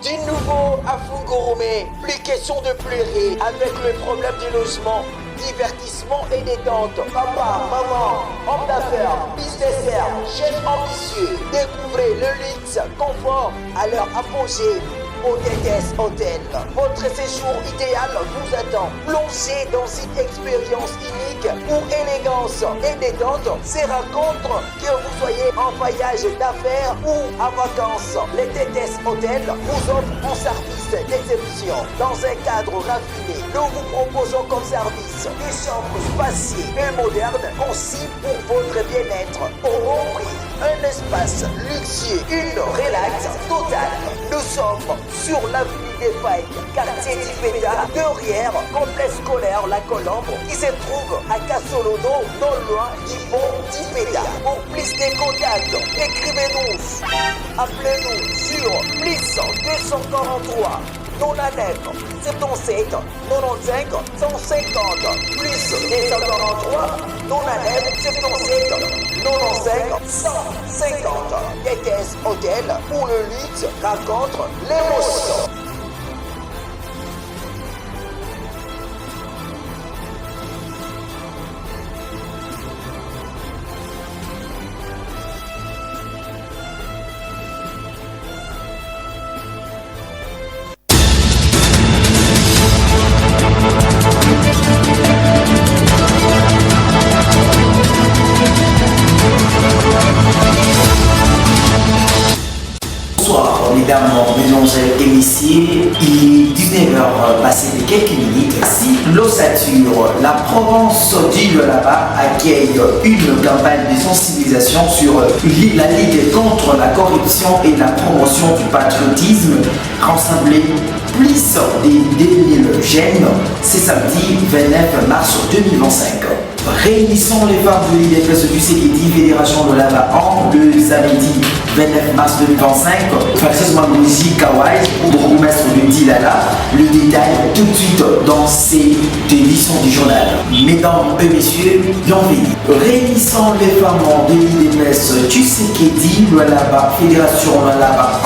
Du nouveau à Fungoromé, plus question de pleurer avec le problème du logement, divertissement et détente. Papa, maman, homme d'affaires, businessaire, chef ambitieux, découvrez le luxe, confort à leur apogée. Au TTS Hotel. Votre séjour idéal vous attend. Plongez dans une expérience unique où élégance et détente se rencontrent, que vous soyez en voyage d'affaires ou en vacances. Les TTS Hotel vous offrent un service d'exception dans un cadre raffiné. Nous vous proposons comme service des chambres spacieuses et modernes conçues pour votre bien-être au bon prix. Un espace luxueux, une relax totale. Nous sommes sur l'avenue des Failles, quartier d'Ipeta, derrière complexe scolaire La Colombe, qui se trouve à Kassolono, non loin du pont d'Ipeta. Pour plus de contacts, écrivez-nous, appelez-nous sur plus 243 99 77 95 150 plus 243 99 77 95 150. TTS Hotel où le luxe rencontre l'émotion. Mesdames, mesdemoiselles et messieurs, il est 19h passé de quelques minutes. Si l'ossature, la Provence du là-bas accueille une campagne de sensibilisation sur la lutte contre la corruption et la promotion du patriotisme, rassembler plus de 2000 jeunes, c'est samedi 29 mars 2025. Réunissons les femmes de l'IDPS du CKD Fédération de Lava le samedi 29 mars 2025. Francis Mangouzi Kawai, bourgmestre de Dilala. Le détail tout de suite dans ces éditions du journal. Mesdames et messieurs, bienvenue. Réunissons les femmes de l'IDPS du CKD Lava Fédération de Lava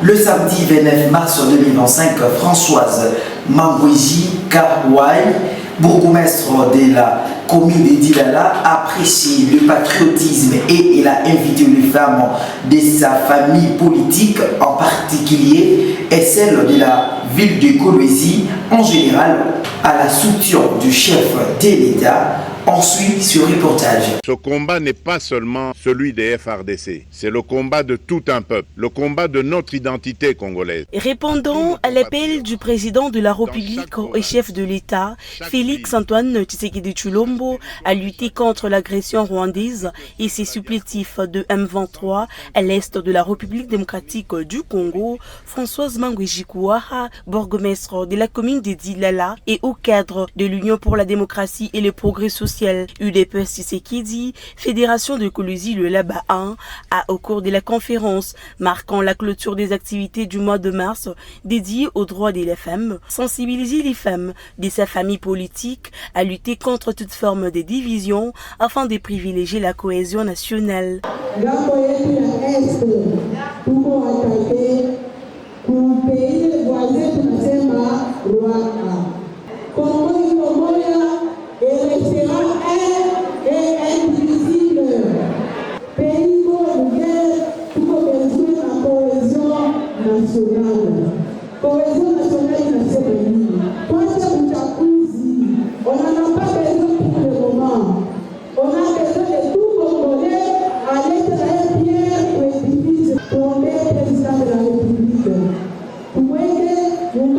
le samedi 29 mars 2025. Françoise Mangouzi Kawai, bourgmestre de la commune de Dilala, apprécie le patriotisme et il a invité les femmes de sa famille politique, en particulier et celle de la ville de Kolwezi en général, à la soutien du chef de l'État. Ensuite, ce reportage. Ce combat n'est pas seulement celui des FRDC, c'est le combat de tout un peuple, le combat de notre identité congolaise. Répondant à l'appel du président de la République et chef de l'État, Félix-Antoine Tshisekedi Tshilombo, à lutter contre l'agression rwandaise et ses supplétifs de M23 à l'est de la République démocratique du Congo, Françoise Mangouji Kouaha, bourgmestre de la commune de Dilala et au cadre de l'Union pour la démocratie et le progrès social UDPS Tshisekedi, Fédération de Kolwezi le Laba 1, a au cours de la conférence marquant la clôture des activités du mois de mars dédiées aux droits des femmes, sensibiliser les femmes de sa famille politique à lutter contre toute forme de division afin de privilégier la cohésion nationale. Cohésion nationale on n'en a pas besoin pour le moment. On a besoin de tout Congolais à l'intérieur pierre ou édifice pour les présidents de la République. Pour aider nous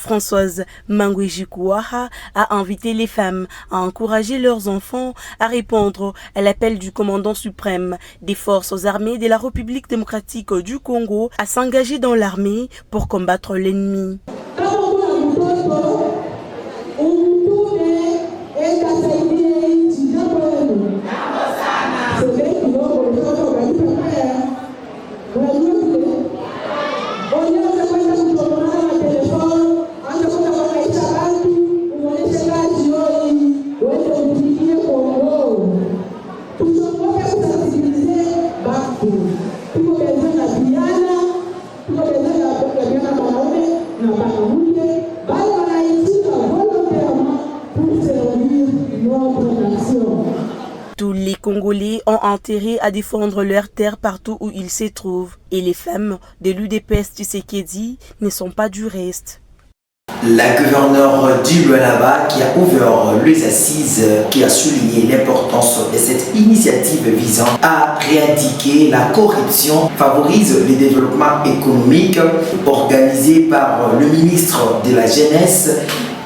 Françoise Mangouji Kouaha a invité les femmes à encourager leurs enfants à répondre à l'appel du commandant suprême des forces armées de la République démocratique du Congo à s'engager dans l'armée pour combattre l'ennemi. tuko besoin na vijana, tuko besoin na vijana wanaume na wanawake, bali wanaitika volontairement pour servir notre nation. Tous les Congolais ont intérêt à défendre leurs terres partout où ils se trouvent. Et les femmes de l'UDPS Tshisekedi ne sont pas du reste. La gouverneure du Lualaba qui a ouvert les assises, qui a souligné l'importance de cette initiative visant à éradiquer la corruption, favorise le développement économique organisé par le ministre de la Jeunesse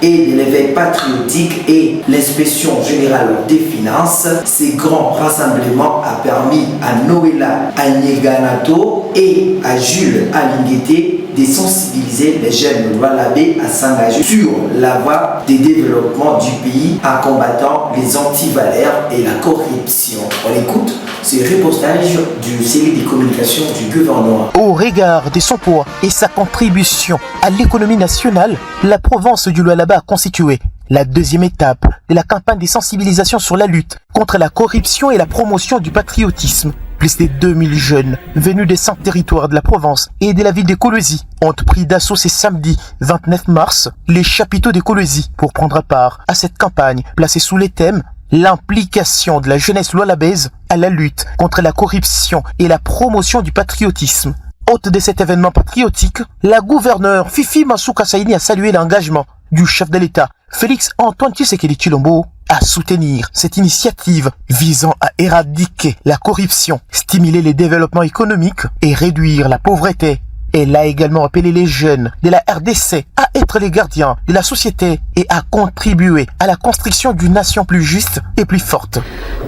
et de l'éveil patriotique et l'inspection générale des finances. Ce grand rassemblement a permis à Noëlla Anyeganato et à Jules Alinguete de sensibiliser les jeunes Lualabais à s'engager sur la voie du développement du pays en combattant les antivaleurs et la corruption. On écoute ce reportage du service de communication du gouvernement. Au regard de son poids et sa contribution à l'économie nationale, la province du Lualaba a constitué la deuxième étape de la campagne de sensibilisation sur la lutte contre la corruption et la promotion du patriotisme. Plus de 2000 jeunes venus des 5 territoires de la province et de la ville de Kolwezi ont pris d'assaut ce samedi 29 mars les chapiteaux de Kolwezi pour prendre part à cette campagne placée sous les thèmes l'implication de la jeunesse lualabaise à la lutte contre la corruption et la promotion du patriotisme. Hôte de cet événement patriotique, la gouverneure Fifi Masuka Saini a salué l'engagement du chef de l'État, Félix Antoine Tshisekedi Tshilombo, à soutenir cette initiative visant à éradiquer la corruption, stimuler le développement économique et réduire la pauvreté. Elle a également appelé les jeunes de la RDC à être les gardiens de la société et à contribuer à la construction d'une nation plus juste et plus forte.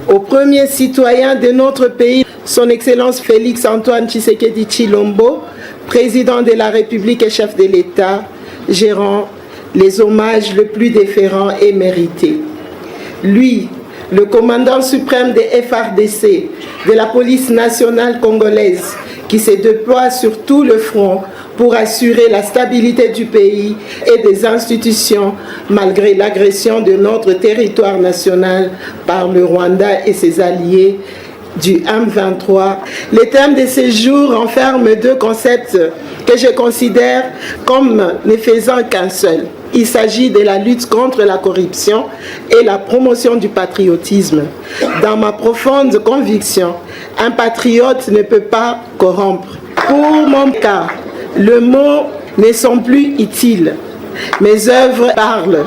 Au premier citoyen de notre pays, son Excellence Félix Antoine Tshisekedi Tshilombo, président de la République et chef de l'État, gérant les hommages les plus déférents et mérités. Lui, le commandant suprême des FARDC, de la police nationale congolaise, qui se déploie sur tout le front pour assurer la stabilité du pays et des institutions malgré l'agression de notre territoire national par le Rwanda et ses alliés du M23. Le thème de ce jour renferme 2 concepts que je considère comme ne faisant qu'un seul. Il s'agit de la lutte contre la corruption et la promotion du patriotisme. Dans ma profonde conviction, un patriote ne peut pas corrompre. Pour mon cas, le mot ne sont plus utiles. Mes œuvres parlent.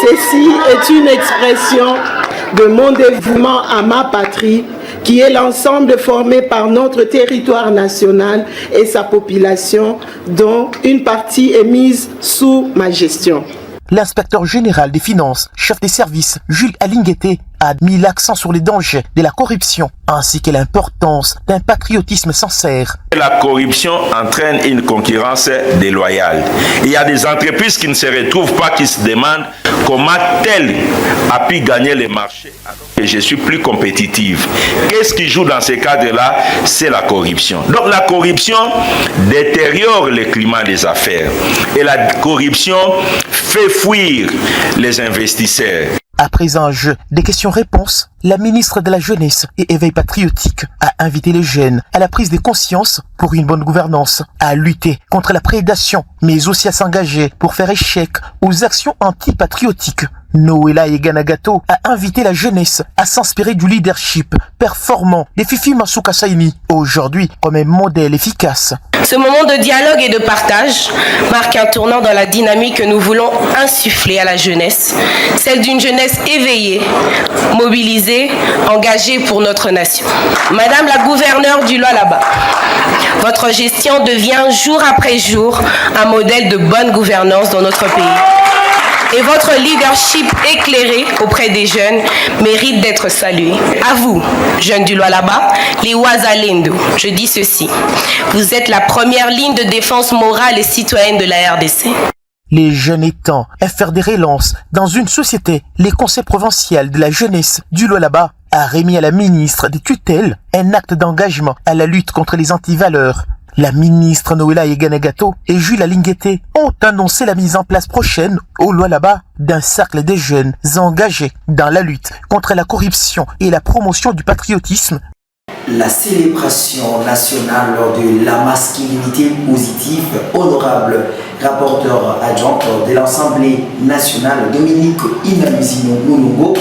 Ceci est une expression de mon dévouement à ma patrie, qui est l'ensemble formé par notre territoire national et sa population, dont une partie est mise sous ma gestion. L'inspecteur général des finances, chef des services, Jules Alinguete, a mis l'accent sur les dangers de la corruption ainsi que l'importance d'un patriotisme sincère. La corruption entraîne une concurrence déloyale. Il y a des entreprises qui ne se retrouvent pas, qui se demandent comment tel a pu gagner les marchés alors que je suis plus compétitive. Qu'est-ce qui joue dans ces cadres-là? C'est la corruption. Donc la corruption détériore le climat des affaires et la corruption fait fuir les investisseurs. Après un jeu de questions-réponses, la ministre de la Jeunesse et Éveil patriotique a invité les jeunes à la prise de conscience pour une bonne gouvernance, à lutter contre la prédation, mais aussi à s'engager pour faire échec aux actions antipatriotiques. Noëlla Yeganagato a invité la jeunesse à s'inspirer du leadership performant de Fifi Masuka Saini, aujourd'hui comme un modèle efficace. Ce moment de dialogue et de partage marque un tournant dans la dynamique que nous voulons insuffler à la jeunesse, celle d'une jeunesse éveillée, mobilisée, engagée pour notre nation. Madame la gouverneure du Lualaba, votre gestion devient jour après jour un modèle de bonne gouvernance dans notre pays. Et votre leadership éclairé auprès des jeunes mérite d'être salué. À vous, jeunes du Lualaba, les Wazalendo, je dis ceci. Vous êtes la première ligne de défense morale et citoyenne de la RDC. Les jeunes étant à faire des relances dans une société, les conseils provinciaux de la jeunesse du Lualaba a remis à la ministre des tutelles un acte d'engagement à la lutte contre les antivaleurs. La ministre Noëlla Yeganagato et Jules Alinguete ont annoncé la mise en place prochaine au Lualaba d'un cercle des jeunes engagés dans la lutte contre la corruption et la promotion du patriotisme. la célébration nationale de la masculinité positive, honorable rapporteur adjoint de l'Assemblée nationale, Dominique Inamizino Mulongo,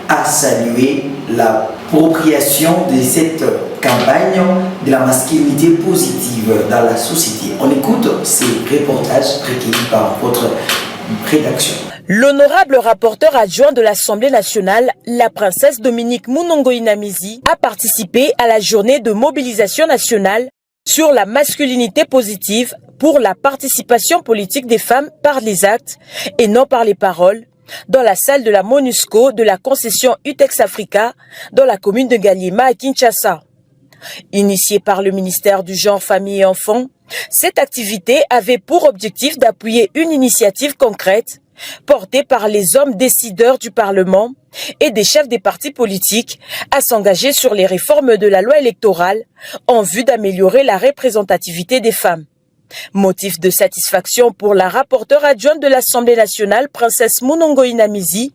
a salué l'appropriation de cette campagne de la masculinité positive dans la société. On écoute ces reportages recueillis par votre rédaction. L'honorable rapporteur adjoint de l'Assemblée nationale, la princesse Dominique Munongo Inamizi, a participé à la journée de mobilisation nationale sur la masculinité positive pour la participation politique des femmes par les actes et non par les paroles, dans la salle de la MONUSCO de la concession UTEX Africa dans la commune de Galima à Kinshasa. Initiée par le ministère du Genre, Famille et Enfants, cette activité avait pour objectif d'appuyer une initiative concrète portée par les hommes décideurs du Parlement et des chefs des partis politiques à s'engager sur les réformes de la loi électorale en vue d'améliorer la représentativité des femmes. Motif de satisfaction pour la rapporteure adjointe de l'Assemblée nationale, princesse Munongo Inamizi,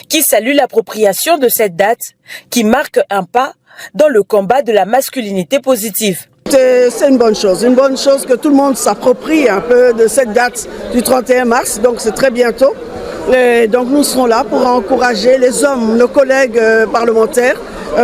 qui salue l'appropriation de cette date qui marque un pas dans le combat de la masculinité positive. C'est une bonne chose que tout le monde s'approprie un peu de cette date du 31 mars, donc c'est très bientôt. Et donc nous serons là pour encourager les hommes, nos collègues parlementaires,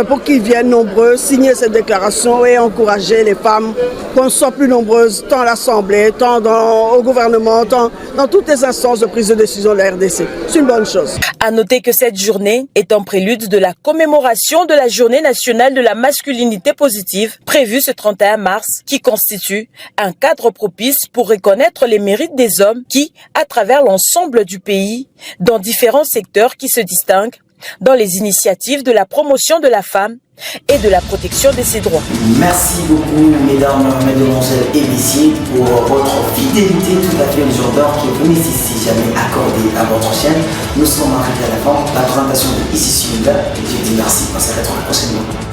pour qu'ils viennent nombreux signer cette déclaration et encourager les femmes, qu'on soit plus nombreuses tant à l'Assemblée, tant au gouvernement, tant dans toutes les instances de prise de décision de la RDC. C'est une bonne chose. À noter que cette journée est en prélude de la commémoration de la Journée nationale de la masculinité positive, prévue ce 31 mars, qui constitue un cadre propice pour reconnaître les mérites des hommes qui, à travers l'ensemble du pays, dans différents secteurs qui se distinguent, dans les initiatives de la promotion de la femme et de la protection de ses droits. Merci beaucoup, mesdames, mesdemoiselles et messieurs, pour votre fidélité tout à fait légendaire que vous n'hésitez jamais accordée à votre chaîne. Nous sommes arrivés à la fin de la présentation de Ici Sunda et je vous dis merci. On se retrouve prochainement.